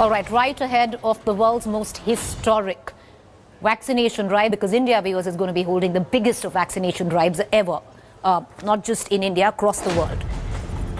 All right ahead of the world's most historic vaccination drive, because India, viewers, is going to be holding the biggest of vaccination drives ever, not just in India, across the world.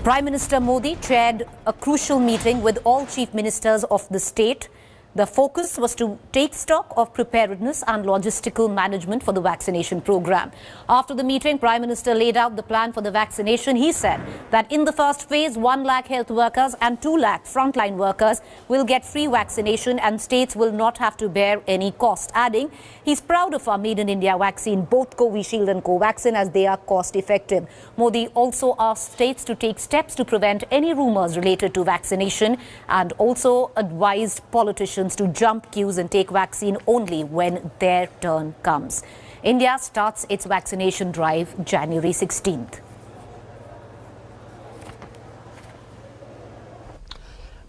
Prime Minister Modi chaired a crucial meeting with all chief ministers of the state. The focus was to take stock of preparedness and logistical management for the vaccination program. After the meeting, Prime Minister laid out the plan for the vaccination. He said that in the first phase, 1 lakh health workers and 2 lakh frontline workers will get free vaccination and states will not have to bear any cost, adding he's proud of our Made in India vaccine, both Covishield and Covaxin, as they are cost effective. Modi also asked states to take steps to prevent any rumors related to vaccination and also advised politicians to jump queues and take vaccine only when their turn comes. India starts its vaccination drive January 16th.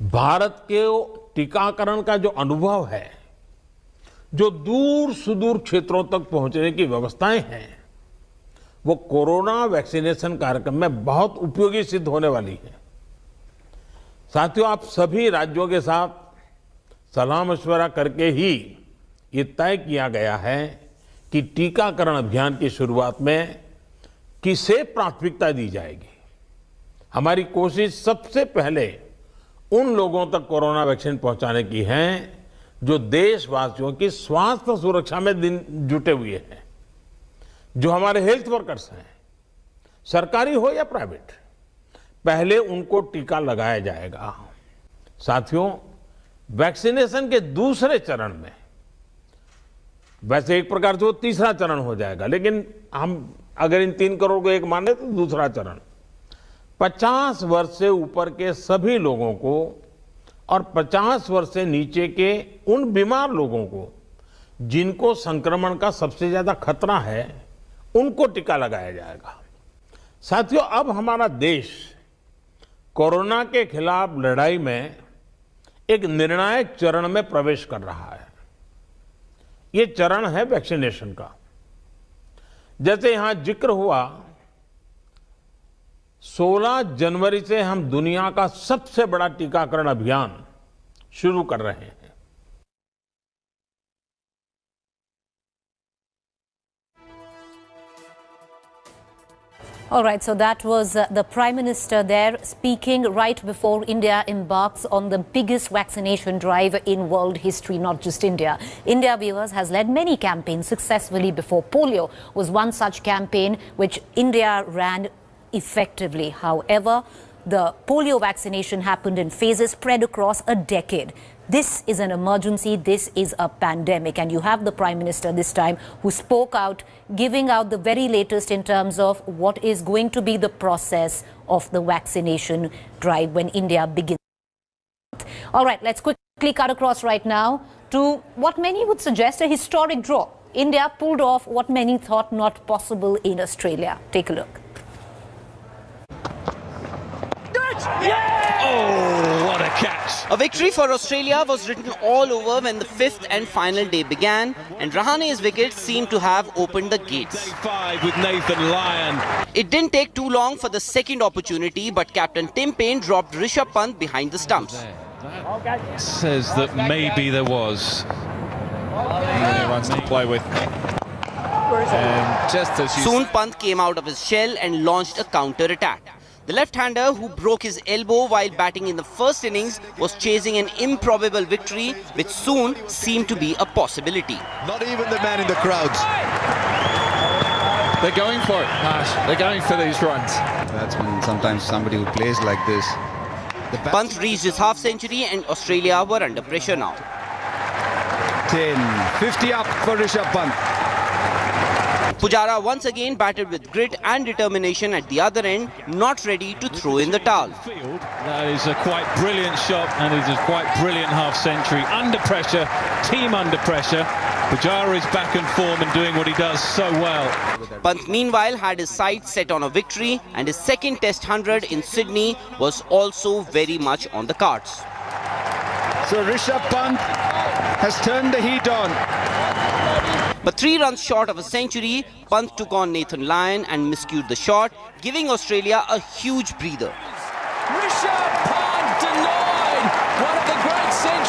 Bharat के टीकाकरण का जो अनुभव है, जो दूर सुदूर क्षेत्रों तक पहुंचने की व्यवस्थाएं हैं, वो कोरोना वैक्सीनेशन कार्यक्रम में बहुत उपयोगी सिद्ध होने वाली है। साथियों, आप सभी राज्यों के साथ सलाह मशवरा करके ही ये तय किया गया है कि टीकाकरण अभियान की शुरुआत में किसे प्राथमिकता दी जाएगी। हमारी कोशिश सबसे पहले उन लोगों तक कोरोना वैक्सीन पहुंचाने की है जो देशवासियों की स्वास्थ्य सुरक्षा में जुटे हुए हैं, जो हमारे हेल्थ वर्कर्स हैं, सरकारी हो या प्राइवेट, पहले उनको टीका लगाया जाएगा। साथियों, वैक्सीनेशन के दूसरे चरण में, वैसे एक प्रकार से वो तीसरा चरण हो जाएगा, लेकिन हम अगर इन 3 करोड़ को एक माने तो दूसरा चरण 50 वर्ष से ऊपर के सभी लोगों को और 50 वर्ष से नीचे के उन बीमार लोगों को जिनको संक्रमण का सबसे ज्यादा खतरा है, उनको टीका लगाया जाएगा। साथियों, अब हमारा देश कोरोना के खिलाफ लड़ाई में एक निर्णायक चरण में प्रवेश कर रहा है। ये चरण है वैक्सीनेशन का। जैसे यहां जिक्र हुआ, 16 जनवरी से हम दुनिया का सबसे बड़ा टीकाकरण अभियान शुरू कर रहे हैं। All right, so that was the Prime Minister there speaking right before India embarks on the biggest vaccination drive in world history, not just India. India, viewers, has led many campaigns successfully before. Polio was one such campaign which India ran effectively. However, the polio vaccination happened in phases spread across a decade. This is an emergency, this is a pandemic, and you have the Prime Minister this time who spoke out, giving out the very latest in terms of what is going to be the process of the vaccination drive when India begins. All right, let's quickly cut across right now to what many would suggest a historic draw. India pulled off what many thought not possible in Australia. Take a look. Yeah! Oh, what a catch! A victory for Australia was written all over when the 5th and final day began, and Rahane's wicket seemed to have opened the gates. Day 5 with Nathan Lyon. It didn't take too long for the second opportunity, but captain Tim Paine dropped Rishabh Pant behind the stumps. That says that maybe there was. Many runs to play with. And just as you Soon Pant came out of his shell and launched a counter-attack. The left-hander, who broke his elbow while batting in the first innings, was chasing an improbable victory, which soon seemed to be a possibility. Not even the man in the crowds. they're going for it, Harsh. They're going for these runs. That's when sometimes somebody who plays like this. Pant reached his half-century and Australia were under pressure now. 10, 50 up for Rishabh Pant. Pujara once again batted with grit and determination at the other end, not ready to throw in the towel. That is a quite brilliant shot, and it is a quite brilliant half-century. Under pressure, team under pressure. Pujara is back in form and doing what he does so well. Pant meanwhile had his sights set on a victory, and his second Test 100 in Sydney was also very much on the cards. So Rishabh Pant has turned the heat on. But 3 runs short of a century, Pant took on Nathan Lyon and miscued the shot, giving Australia a huge breather. Rishabh Pant denied one of the great centuries.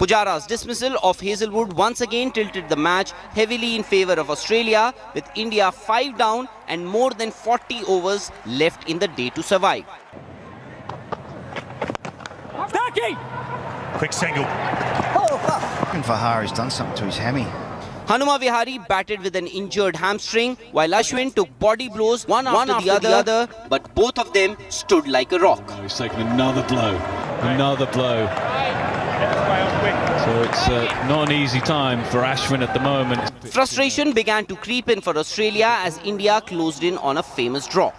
Pujara's dismissal of Hazlewood once again tilted the match heavily in favour of Australia, with India 5 down and more than 40 overs left in the day to survive. Quick single. Vihari's done something to his hammy. Hanuma Vihari batted with an injured hamstring, while Ashwin took body blows one after the other, but both of them stood like a rock. He's taken another blow. So it's not an easy time for Ashwin at the moment. Frustration began to creep in for Australia as India closed in on a famous draw.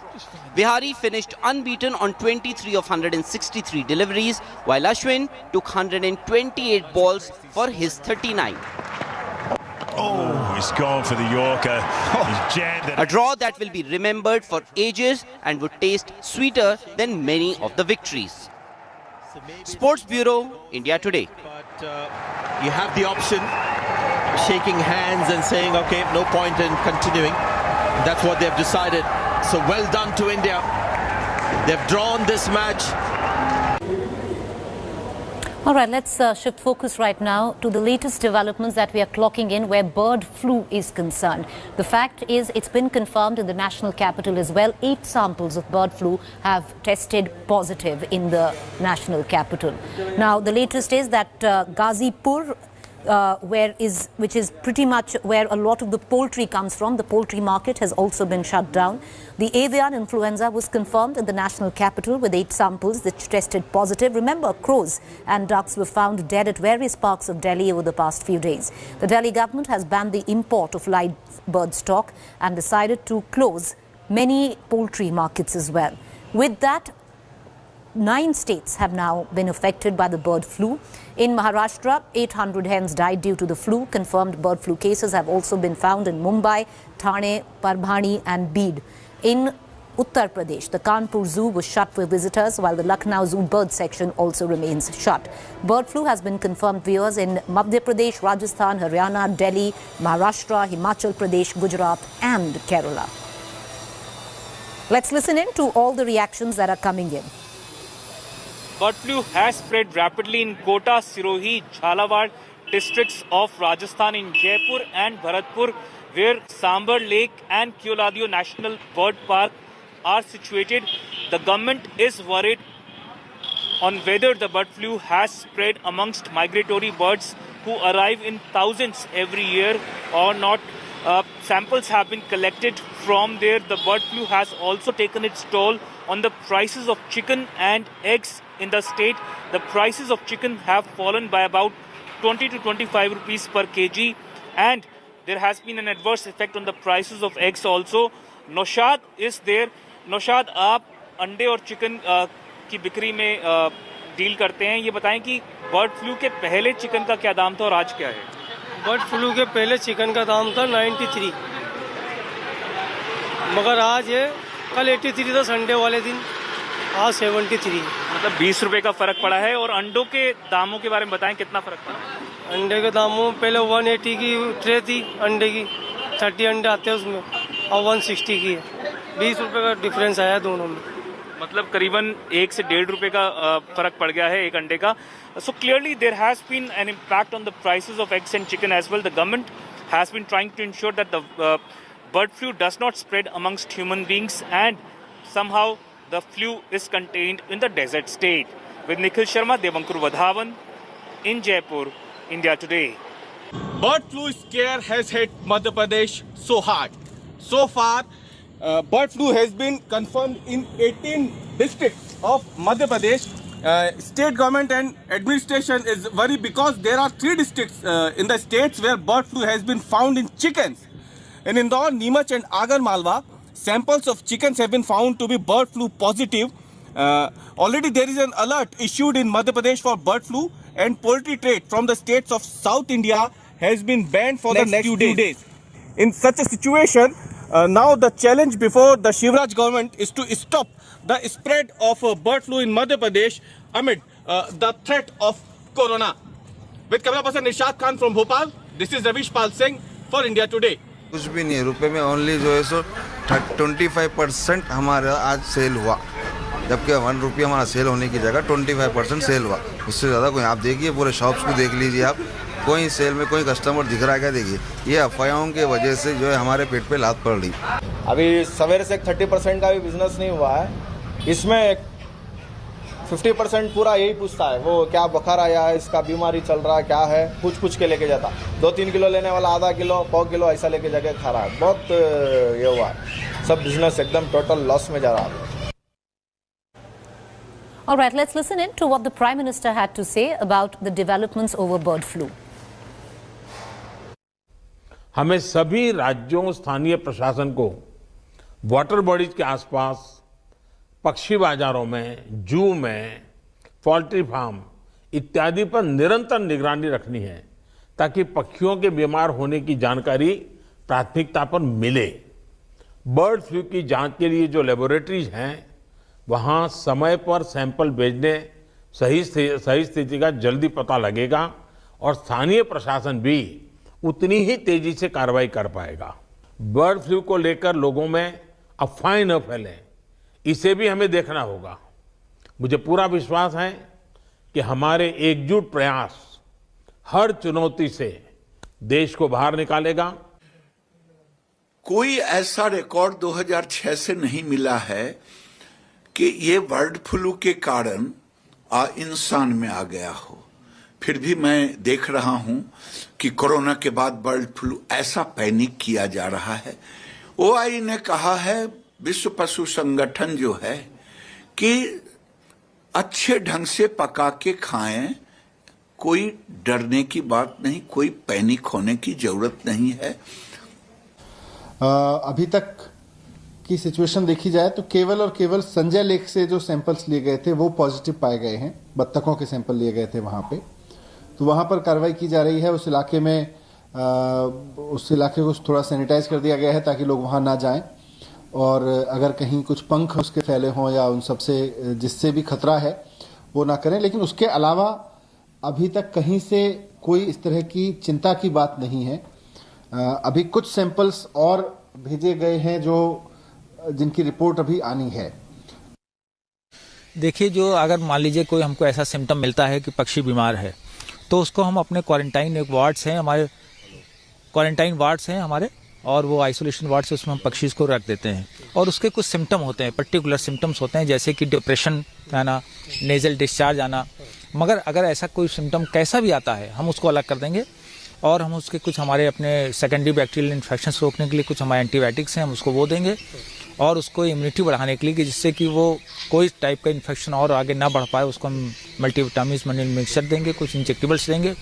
Vihari finished unbeaten on 23 of 163 deliveries, while Ashwin took 128 balls for his 39. Oh, he's gone for the Yorker. He's jammed it. A draw that will be remembered for ages and would taste sweeter than many of the victories. Sports Bureau, India Today. But you have the option, shaking hands and saying, okay, no point in continuing. That's what they've decided. So well done to India. They've drawn this match. All right, let's shift focus right now to the latest developments that we are clocking in where bird flu is concerned. The fact is it's been confirmed in the national capital as well. 8 samples of bird flu have tested positive in the national capital. Now, the latest is that Ghazipur, which is pretty much where a lot of the poultry comes from. The poultry market has also been shut down. The avian influenza was confirmed in the national capital with 8 samples that tested positive. Remember, crows and ducks were found dead at various parts of Delhi over the past few days. The Delhi government has banned the import of live bird stock and decided to close many poultry markets as well. With that, 9 states have now been affected by the bird flu. In Maharashtra, 800 hens died due to the flu. Confirmed bird flu cases have also been found in Mumbai, Thane, Parbhani and Beed. In Uttar Pradesh, the Kanpur Zoo was shut for visitors, while the Lucknow Zoo bird section also remains shut. Bird flu has been confirmed, viewers, in Madhya Pradesh, Rajasthan, Haryana, Delhi, Maharashtra, Himachal Pradesh, Gujarat and Kerala. Let's listen in to all the reactions that are coming in. Bird flu has spread rapidly in Kota, Sirohi, Jhalawad districts of Rajasthan, in Jaipur and Bharatpur, where Sambar Lake and Keoladio National Bird Park are situated. The government is worried on whether the bird flu has spread amongst migratory birds who arrive in thousands every year or not. Samples have been collected from there. The bird flu has also taken its toll on the prices of chicken and eggs in the state. The prices of chicken have fallen by about 20 to 25 rupees per kg, and there has been an adverse effect on the prices of eggs also. Naushad is there. Naushad, आप अंडे और chicken की बिक्री में deal करते हैं. ये बताएं कि बर्ड फ्लू के पहले चिकन का क्या दाम था और आज क्या है? बर्ड फ्लू के पहले चिकन का दाम था 93, मगर आज है, कल 83 था संडे वाले दिन, आज 73. मतलब 20 रुपए का फर्क पड़ा है. और अंडों के दामों के बारे में बताएं, कितना फर्क पड़ा? अंडे के दामों में पहले 180 की ट्रे थी अंडे की, 30 अंडे आते हैं उसमें, और 160 की है. 20 रुपए का डिफरेंस आया दोनों में. मतलब करीबन 1 से 1.5 रुपए का फर्क पड़ गया है एक अंडे का. So clearly there has been an impact on the prices of eggs and chicken as well. The government has been trying to ensure that the bird flu does not spread amongst human beings, and somehow the flu is contained in the desert state. With Nikhil Sharma, Devankur Vadhavan in Jaipur, India Today. Bird flu scare has hit Madhya Pradesh so hard. So far, bird flu has been confirmed in 18 districts of Madhya Pradesh. State government and administration is worried because there are 3 districts in the states where bird flu has been found in chickens. In Indore, Neemach and Agar Malwa, samples of chickens have been found to be bird flu positive. Already there is an alert issued in Madhya Pradesh for bird flu, and poultry trade from the states of South India has been banned for the next few days. In such a situation, now the challenge before the Shivraj government is to stop the spread of bird flu in Madhya Pradesh amid the threat of corona. With camera person Nishad Khan from Bhopal, this is Ravish Pal Singh for India Today. कुछ भी नहीं, रुपए में only जो है सो 25% हमारा आज cell हुआ. जबकि 1 रुपया हमारा सेल होने की जगह 25% सेल हुआ, उससे ज़्यादा कोई। आप देखिए पूरे शॉप्स को देख लीजिए आप, कोई सेल में कोई कस्टमर दिख रहा है क्या? देखिए ये अफवाहों की वजह से जो है हमारे पेट पे लात पड़ रही। अभी सवेरे से 30% का भी बिजनेस नहीं हुआ है, इसमें 50% पूरा यही पूछता है वो क्या बुखार आया है, इसका बीमारी चल रहा है, क्या है, पूछ के लेके जाता। 2-3 किलो लेने वाला आधा किलो, 1/4 किलो ऐसा लेके जाके खा रहा है। बहुत ये हुआ, सब बिजनेस एकदम टोटल लॉस में जा रहा है। All right, let's listen in to what the Prime Minister had to say about the developments over bird flu. हमें सभी राज्यों, स्थानीय प्रशासन को वाटर बॉडीज के आसपास, पक्षी बाजारों में, जू में, पोल्ट्री फार्म इत्यादि पर निरंतर निगरानी रखनी है ताकि पक्षियों के बीमार होने की जानकारी प्राथमिकता पर मिले। बर्ड फ्लू की जांच के लिए जो लेबोरेटरीज हैं वहां समय पर सैंपल भेजने सही स्थिति का जल्दी पता लगेगा और स्थानीय प्रशासन भी उतनी ही तेजी से कार्रवाई कर पाएगा। बर्ड फ्लू को लेकर लोगों में अफवाहें न फैलें, इसे भी हमें देखना होगा। मुझे पूरा विश्वास है कि हमारे एकजुट प्रयास हर चुनौती से देश को बाहर निकालेगा। कोई ऐसा रिकॉर्ड 2006 से नहीं मिला है कि ये बर्ड फ्लू के कारण इंसान में आ गया हो। फिर भी मैं देख रहा हूं कि कोरोना के बाद बर्ड फ्लू ऐसा पैनिक किया जा रहा है। ओआई ने कहा है, विश्व पशु संगठन जो है, कि अच्छे ढंग से पका के खाएं, कोई डरने की बात नहीं, कोई पैनिक होने की जरूरत नहीं है। अभी तक की सिचुएशन देखी जाए तो केवल और केवल संजय लेक से जो सैंपल्स लिए गए थे वो पॉजिटिव पाए गए हैं। बत्तखों के सैंपल लिए गए थे वहां पे, तो वहां पर कार्रवाई की जा रही है। उस इलाके में उस इलाके को थोड़ा सैनिटाइज कर दिया गया है ताकि लोग वहां ना जाएं, और अगर कहीं कुछ पंख उसके फैले हों या उन सबसे जिससे भी खतरा है वो ना करें। लेकिन उसके अलावा अभी तक कहीं से कोई इस तरह की चिंता की बात नहीं है। अभी कुछ सैंपल्स और भेजे गए हैं जो जिनकी रिपोर्ट अभी आनी है। देखिए, जो अगर मान लीजिए कोई हमको ऐसा सिम्टम मिलता है कि पक्षी बीमार है तो उसको हम अपने क्वारंटाइन वार्ड्स हैं हमारे, क्वारंटाइन वार्ड्स हैं हमारे, और वो आइसोलेशन वार्ड से उसमें हम पक्षी को रख देते हैं। और उसके कुछ सिम्टम होते हैं, पर्टिकुलर सिम्टम्स होते हैं, जैसे कि डिप्रेशन आना, नेजल डिस्चार्ज आना। मगर अगर ऐसा कोई सिम्टम कैसा भी आता है हम उसको अलग कर देंगे और हम उसके कुछ हमारे अपने सेकेंडरी बैक्टीरियल इन्फेक्शन रोकने के लिए कुछ हमारे एंटीबायोटिक्स हैं, हम उसको वो देंगे, और उसको इम्यूनिटी बढ़ाने के लिए कि जिससे कि वो कोई टाइप का इन्फेक्शन और आगे ना बढ़ पाए, उसको हम मल्टीविटामिन्स मिक्सचर देंगे, कुछ इंजेक्टेबल्स देंगे।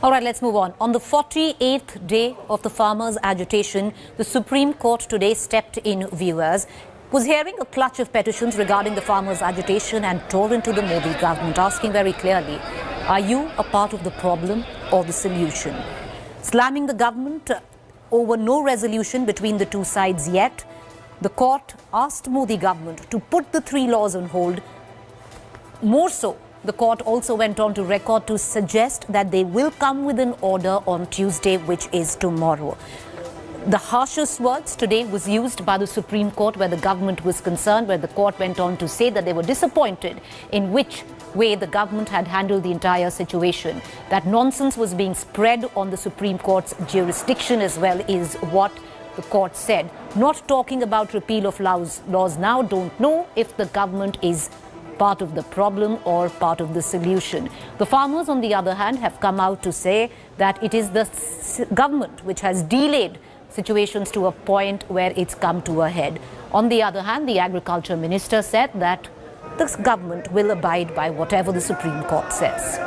All right, let's move on. On the 48th day of the farmers' agitation, the Supreme Court today stepped in, viewers, was hearing a clutch of petitions regarding the farmers' agitation and tore into the Modi government, asking very clearly, are you a part of the problem or the solution? Slamming the government over no resolution between the two sides yet, the court asked Modi government to put the 3 laws on hold. More so, the court also went on to record to suggest that they will come with an order on Tuesday, which is tomorrow. The harshest words today was used by the Supreme Court where the government was concerned, where the court went on to say that they were disappointed in which way the government had handled the entire situation. That nonsense was being spread on the Supreme Court's jurisdiction as well is what the court said. Not talking about repeal of laws now, don't know if the government is part of the problem or part of the solution. The farmers, on the other hand, have come out to say that it is the government which has delayed situations to a point where it's come to a head. On the other hand, the Agriculture Minister said that this government will abide by whatever the Supreme Court says.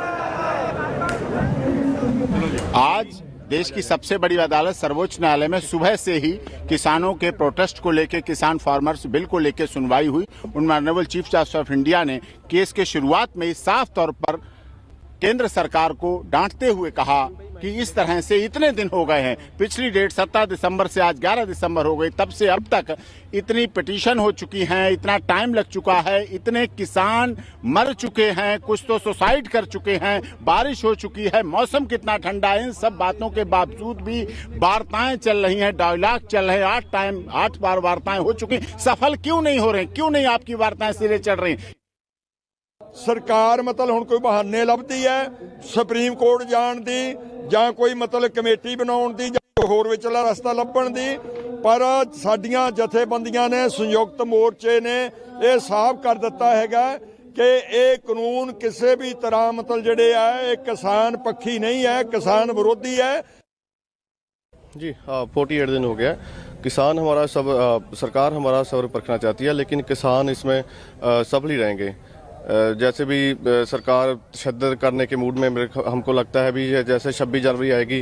आज देश की सबसे बड़ी अदालत सर्वोच्च न्यायालय में सुबह से ही किसानों के प्रोटेस्ट को लेकर, किसान फार्मर्स बिल को लेकर सुनवाई हुई। उनमें honourable chief justice of India ने केस के शुरुआत में ही साफ तौर पर केंद्र सरकार को डांटते हुए कहा कि इस तरह से इतने दिन हो गए हैं, पिछली डेट 17 दिसंबर से आज 11 दिसंबर हो गई, तब से अब तक इतनी पिटीशन हो चुकी हैं, इतना टाइम लग चुका है, इतने किसान मर चुके हैं, कुछ तो सुसाइड कर चुके हैं, बारिश हो चुकी है, मौसम कितना ठंडा है, इन सब बातों के बावजूद भी वार्ताएं चल रही हैं, डायलॉग चल रहे हैं, 8 बार वार्ताएं हो चुकी, सफल क्यों नहीं हो रहे? क्यों नहीं आपकी वार्ताएं सिरे चढ़ रही? सरकार मतलब हुण कोई बहाने लभदी है सुप्रीम कोर्ट जाण दी जां कोई मतलब कमेटी बनाउण दी जां होर विचला रस्ता लभण दी, पर साडियां जथेबंदियां ने संयुक्त मोर्चे ने यह साफ कर दिता हैगा कि ये कानून किसी भी तरह मतलब जिहड़े है एक किसान पक्षी नहीं है, किसान विरोधी है। जी हाँ, 48 दिन हो गया। किसान हमारा सब सरकार हमारा सब्र परखना चाहती है, लेकिन किसान इसमें सफल ही रहेंगे। जैसे भी सरकार तशद्दुद करने के मूड में हमको लगता है भी जैसे 26 जनवरी आएगी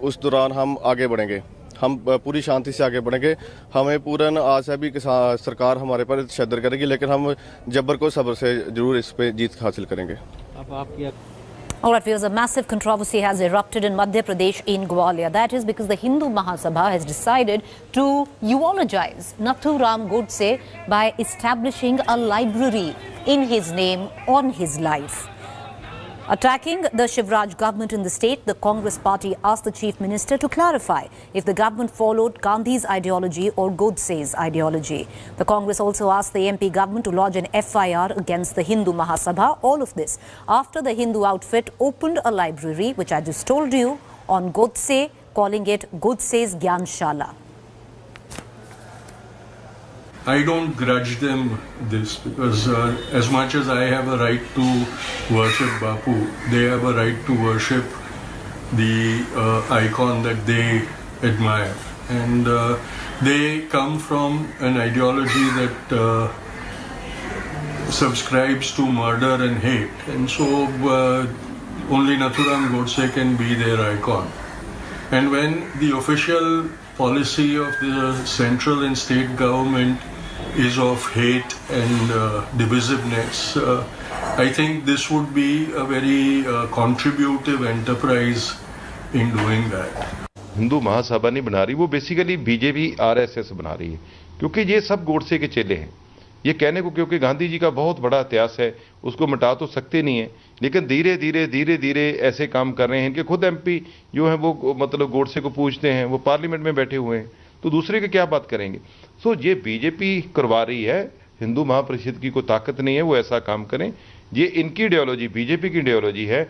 उस दौरान हम आगे बढ़ेंगे, हम पूरी शांति से आगे बढ़ेंगे। हमें पूर्ण आस है भी सरकार हमारे पर तशद्दुद करेगी, लेकिन हम जबर को सब्र से जरूर इस पे जीत हासिल करेंगे। All right, viewers, a massive controversy has erupted in Madhya Pradesh in Gwalior. That is because the Hindu Mahasabha has decided to eulogize Nathuram Godse by establishing a library in his name on his life. Attacking the Shivraj government in the state, the Congress party asked the Chief Minister to clarify if the government followed Gandhi's ideology or Godse's ideology. The Congress also asked the MP government to lodge an FIR against the Hindu Mahasabha. All of this after the Hindu outfit opened a library, which I just told you, on Godse, calling it Godse's Gyanshala. I don't grudge them this because as much as I have a right to worship Bapu, they have a right to worship the icon that they admire. And they come from an ideology that subscribes to murder and hate. And so only Nathuram Godse can be their icon. And when the official policy of the central and state government is of hate and divisiveness, I think this would be a very contributive enterprise in doing that. Hindu Mahasabha नहीं बना रही, वो basically BJP RSS बना रही है, क्योंकि ये सब गोडसे के चेले हैं। ये कहने को क्योंकि गांधी जी का बहुत बड़ा इतिहास है, उसको मिटा तो सकते नहीं है, लेकिन धीरे धीरे ऐसे काम कर रहे हैं। इनके खुद एमपी जो हैं वो मतलब गोडसे को पूछते हैं, वो पार्लियामेंट में बैठे हुए हैं, तो दूसरे की क्या बात करेंगे। सो ये बीजेपी करवा रही है, हिंदू महापरिषद की कोई ताकत नहीं है वो ऐसा काम करें, ये इनकी आइडियोलॉजी बीजेपी की आइडियोलॉजी है।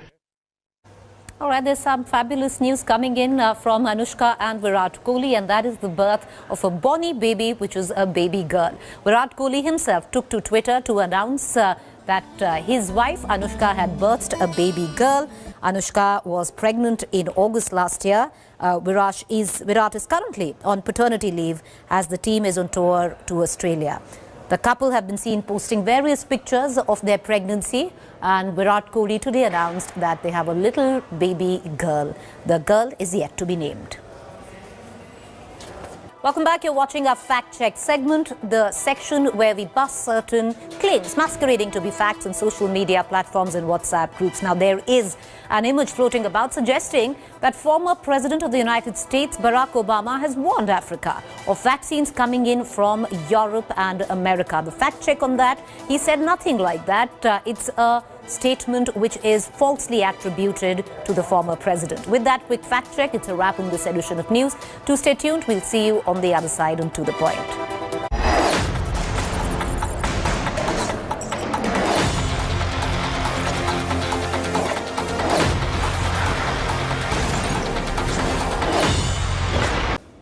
All right, there's some fabulous news coming in from Anushka and Virat Kohli, and that is the birth of a bonny baby, which is a baby girl. Virat Kohli himself took to Twitter to announce that his wife Anushka had birthed a baby girl. Anushka was pregnant in August last year. Virat is currently on paternity leave as the team is on tour to Australia. The couple have been seen posting various pictures of their pregnancy, and Virat Kohli today announced that they have a little baby girl. The girl is yet to be named. Welcome back. You're watching our fact check segment, the section where we bust certain claims masquerading to be facts on social media platforms and WhatsApp groups. Now, there is an image floating about suggesting that former President of the United States, Barack Obama, has warned Africa of vaccines coming in from Europe and America. The fact check on that, he said nothing like that. It's a statement which is falsely attributed to the former president. With that quick fact check, it's a wrap on this edition of news. Do stay tuned. We'll see you on the other side on To The Point.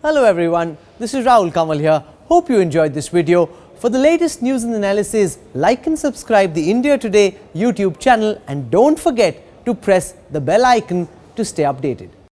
Hello everyone, this is Rahul Kamal here. Hope you enjoyed this video. For the latest news and analysis, like and subscribe the India Today YouTube channel, and don't forget to press the bell icon to stay updated.